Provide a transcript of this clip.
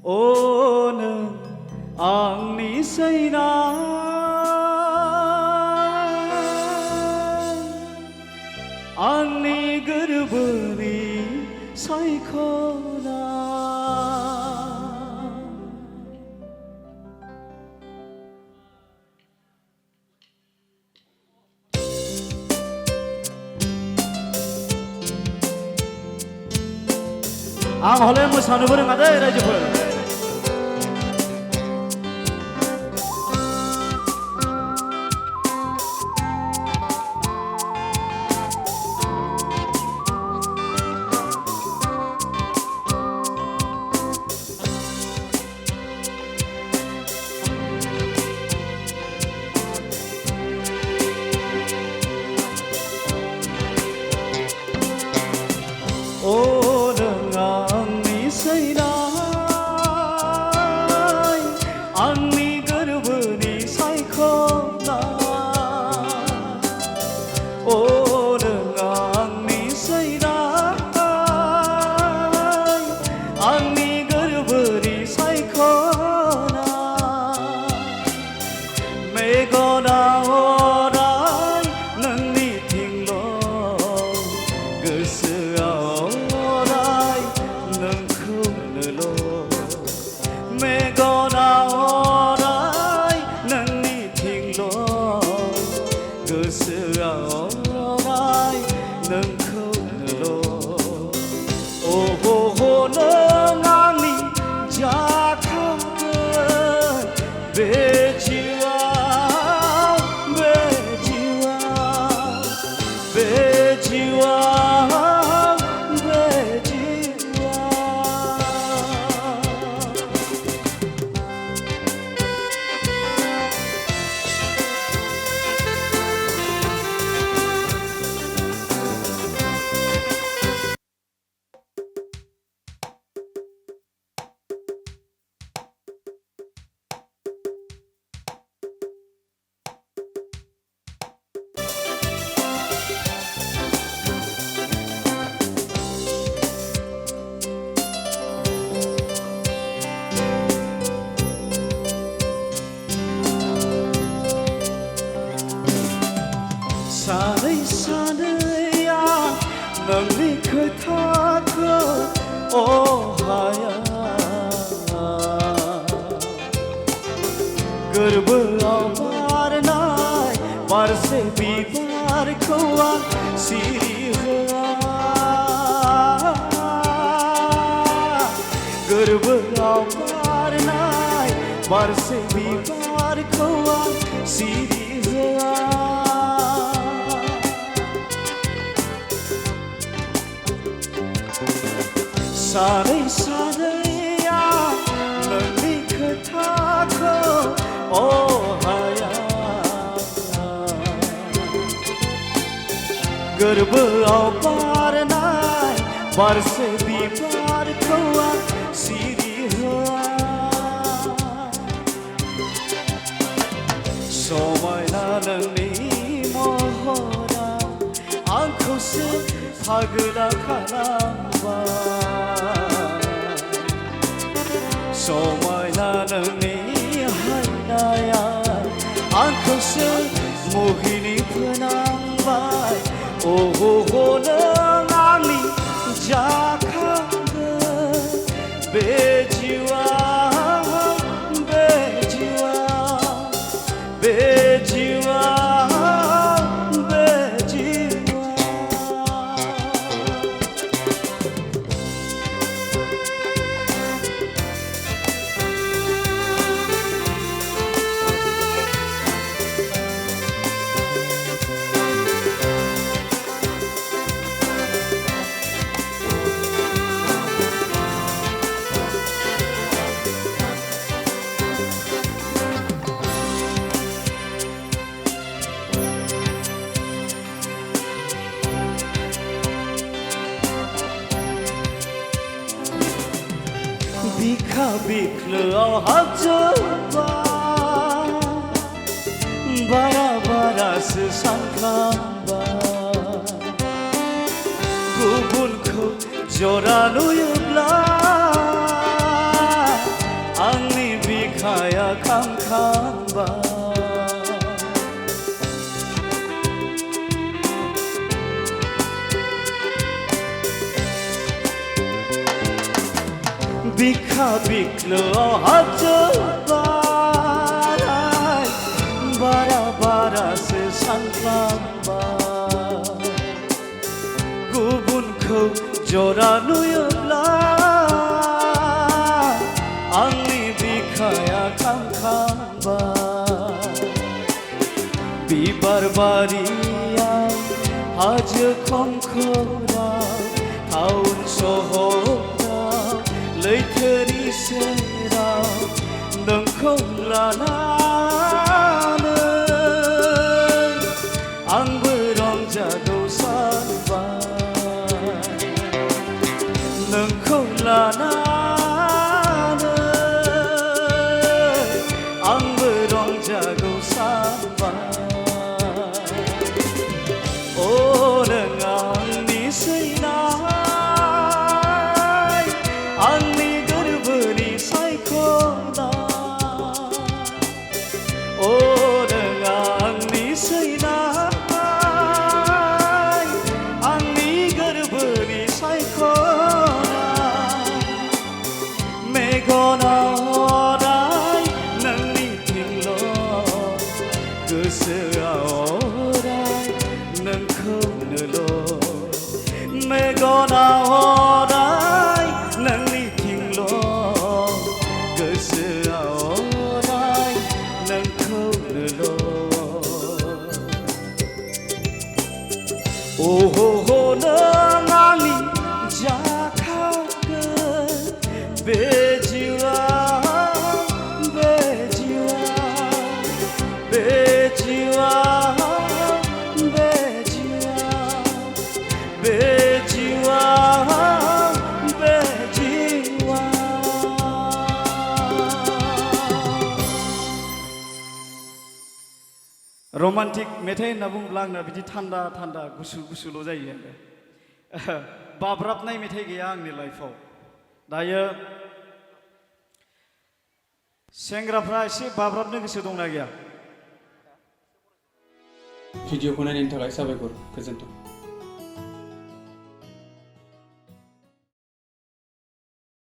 오는 앙리 서이나 앙리 그르브니 사이코나 앙 헐레 뭐 사누버는 가다 이러지 보여 오는 앙리 서이나 앙리 그르브니 사이코나 오는 앙리 서이나 앙리 그르브니 사이코나 메거나 오라이 능니 팅로 그스아 산의 산의야 능리 그타그 오하야 그르브 아바르나이 바르세 비바르코와 시리흐아 그르브 아바르나이 바르세 비바르코와 시리흐아 산의 산의야 능리 그타그 오하야 그르브 아바르나이 바르세 비바르코와 시리흐아 소마이나 능리 모호라 앙코스 파그라 카나바 소마이나 능리 하이나야 앙코스 모히니 프낭바이 오호호는 앙리 자카그 베지와 베지와 베지와 비카비클로 합쳐봐 바라바라 스산칸바 구분코 조라노유블라 बिखा बिख्लोआव हाबजोब्बाय बारा बारासो सानफ्लांबाय गुबुनखौ जरा नुयोब्ला आंनि बिखाया खामखांबाय बिबार बारियाव हाजो खंखराव टाउन सहराव लैथोनि सेराव नोंखौ लानानै आंबो रंजागौ सानबाय नोंखौ लानानै आंबो रंजागौ सानबाय ओ नों आंनि सैनाय आंनि गोरबोनि सायख'नाय ओ नों आंनि सैनाय आंनि गोरबोनि सायख'नाय मेगनाव अराय नोंनिथिंल' गोसोआव अराय नोंखौनोल' मेगनाव अराय नोंनिथिंल' गोसोआव अराय नोंखौनोल' ओहो नों आंनि जाखागोन बे जिउआ बे जिउआ बे जिउआ बे जिउआ बे जिउआ बे जिउआ रमान्टिक मेथाइ होनना बुङोब्ला आंना बिदि थान्दा थान्दा गुसु गुसुल' जायो आरो बाब्राबनाय मेथाइ गैया आंनि लाइफआव दायो सेंग्राफ्रा एसे बाब्राबनो गोसो दंना गैया भिडिअखौ नायनायनि थाखाय साबायखर गोजोन्थों।